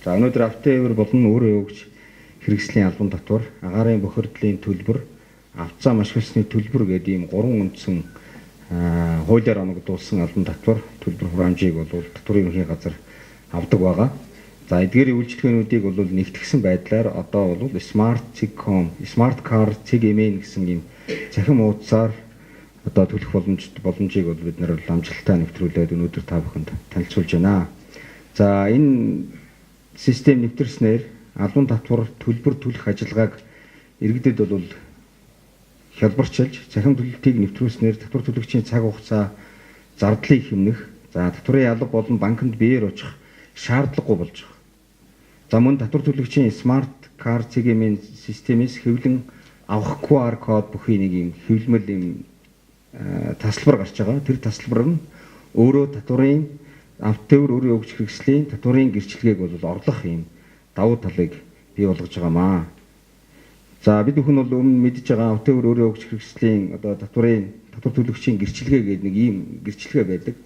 За өнөөдөр автотεύэр болон өөрөө өгч хэрэгслийн албан татвар, агаарын бохирдлын төлбөр, авцаа машигласны төлбөр гэдэг ийм гурван үндсэн хуулиар оногдуулсан албан татвар төлбөр хураамжийг бол татварын ерөнхий газар авдаг байгаа. За эдгээрийн үйлчлэгээнүүдийг бол нэгтгэсэн байдлаар одоо бол Smart Card CGM гэсэн ийм цахим хуудасаар одоо төлөх боломжийг бол бид нар амжилттай нэвтрүүлээд өнөөдөр та бүхэнд танилцуулж байна. За энэ систем нэвтрснээр албан татвар төлбөр төлөх ажиллагааг иргэдэд бол хялбарчилж, цахим төлөлтийг нэвтрүүлснээр татвар төлөгчийн цаг хугацаа зардлыг хэмнэх, за татварын алба болон банкнд биеэр очих шаардлагагүй болж байгаа. За мөн татвар төлөгчийн Smart Card CGM системээс хэвлэн авах QR код бүхий нэг юм хэвлэмэл юм тасалбар гарч байгаа. Тэр тасалбар нь өөрөө татварын автотεύэр өөрөө өгч хэрэгслийн татварын гэрчлэгийг бол орлох юм давуу талыг бий болгож байгаамаа. За бид бүхэн бол өмнө мэдж байгаа автотεύэр өөрөө өгч хэрэгслийн одоо татвар төлөгчийн гэрчлэгээ гэдэг нэг ийм гэрчлэгээ байдаг.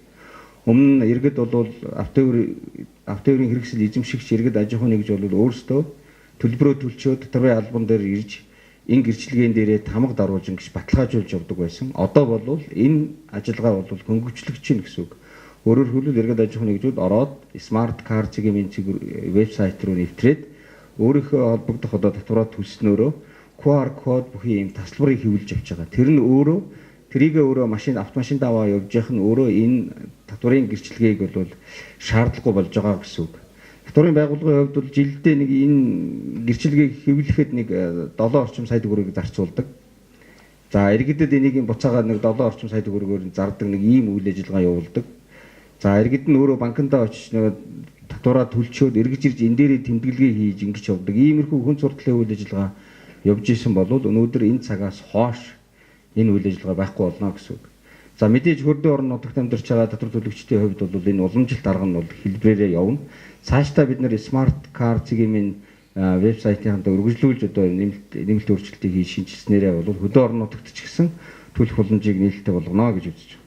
Өмнө нь иргэд бол автотεύрийн хэрэгсэл эзэмшигч иргэд аж ахуйн нэгж бол өөрсдөө төлбөрөө төлчөөд татварын албан дээр ирж энэ гэрчлэгээн дээрээ тамга даруулж ингэж баталгаажуулж явдаг байсан. Одоо бол энэ ажиллагаа бол хөнгөвчлөгч чинь гэсэн үг. Өөрөөр хэлбэл иргэд аж ахуйн нэгжүүд ороод Smart Card CGM вебсайт руу нэвтрээд өөрийнхөө холбогдох одоо татвараа төлснөөрөө QR код бүхий юм тасалбарыг хэвлэж авч байгаа. Тэр нь өөрөө тэрийг өөрөө автомашинд аваа явж явах нь өөрөө энэ татварын гэрчлэгийг бол шаардлагагүй болж байгаа гэсэн үг. Татварын байгууллагын хувьд бол жилдээ нэг энэ гэрчлэгийг хэвлэхэд нэг 7 орчим сая төгрөгийг зарцуулдаг. За иргэдэд энийг буцаагаад нэг 7 орчим сая төгрөгөөр зардаг нэг ийм үйл ажиллагаа явуулдаг. За иргэд нь өөрөө банкндаа очиж татвараа төлчөөд эргэж ирж энэ дээрээ тэмдэглэгээ хийж ингэж явдаг. Иймэрхүү хүн сурталчилсан үйл ажиллагаа явж исэн бол өнөөдөр энэ цагаас хойш энэ үйл ажиллагаа байхгүй болно гэсэн үг. За мэдээж хөрдөө орон нутагт амьдарч байгаа татвар төлөгчдийн хувьд бол энэ уламжилт арга нь бол хэлбэрээрээ явна. Цаашдаа бид нэр Smart Card CGM вебсайтын хандаа үргэлжлүүлж одоо нэмэлт өөрчлөлтийг хийж шинжилснээрээ бол хөдөө орон нутагт ч гэсэн төлөх боломжийг нээлттэй болгоно гэж үзэж байна.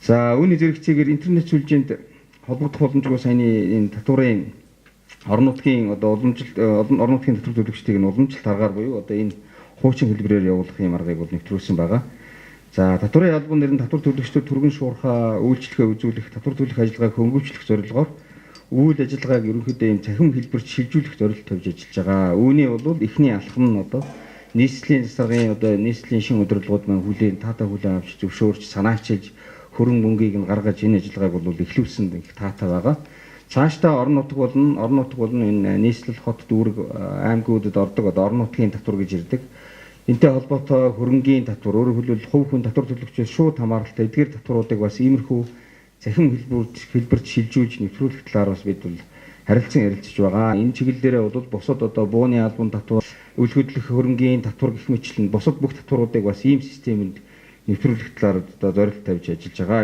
За үүний зэрэгцээгээр интернет сүлжээнд холбогдох боломжгүй саяны энэ татварын орон нутгийн одоо орон нутгийн татвар төлөгчдийг нь уламжилт аргаар буюу одоо энэ хуучин хэлбэрээр явуулах юм аргыг бол нэвтрүүлсэн байгаа. За татварын албан нэр нь татвар төлөгчдөд түргэн шуурхай үйлчлэгээ үзүүлэх, татвар төлөх ажиллагааг хөнгөвчлөх зорилгоор үйл ажиллагааг ерөнхийдөө юм цахим хэлбэрт шилжүүлэх зорилт тавьж ажиллаж байгаа. Үүний бол эхний алхам нь одоо нийслэлийн засгийн одоо нийслэлийн шин удирдлагууд маань хүлээн хүлээн авч зөвшөөрч санаачилж хөрөн мөнгийг нь гаргаж энэ ажиллагааг бол эхлүүлсэн их таатай байгаа. Цаашдаа орон нутаг болон энэ нийслэл хот дүүрэг аймагуудад ордог одоо орон нутгийн татвар гэж ирдэг. Энтэй холбоотой хөрөнгийн татвар өөрөөр хэлбэл хувь хүн татвар төлөгчөөс шууд хамааралтай эдгээр татваруудыг бас иймэрхүү цахим хэлбэрт шилжүүлж нэвтрүүлэх талаар бас бид бол харилцан ярилцж байгаа. Энэ чиглэлээрээ бол бусад одоо бууны албан татвар, үйл хөдлөх хөрөнгийн татвар гэх мэтлэн бусад бүх татваруудыг бас ийм системэнд нэвтрүүлэх талаар одоо зорилт тавьж ажиллаж байгаа.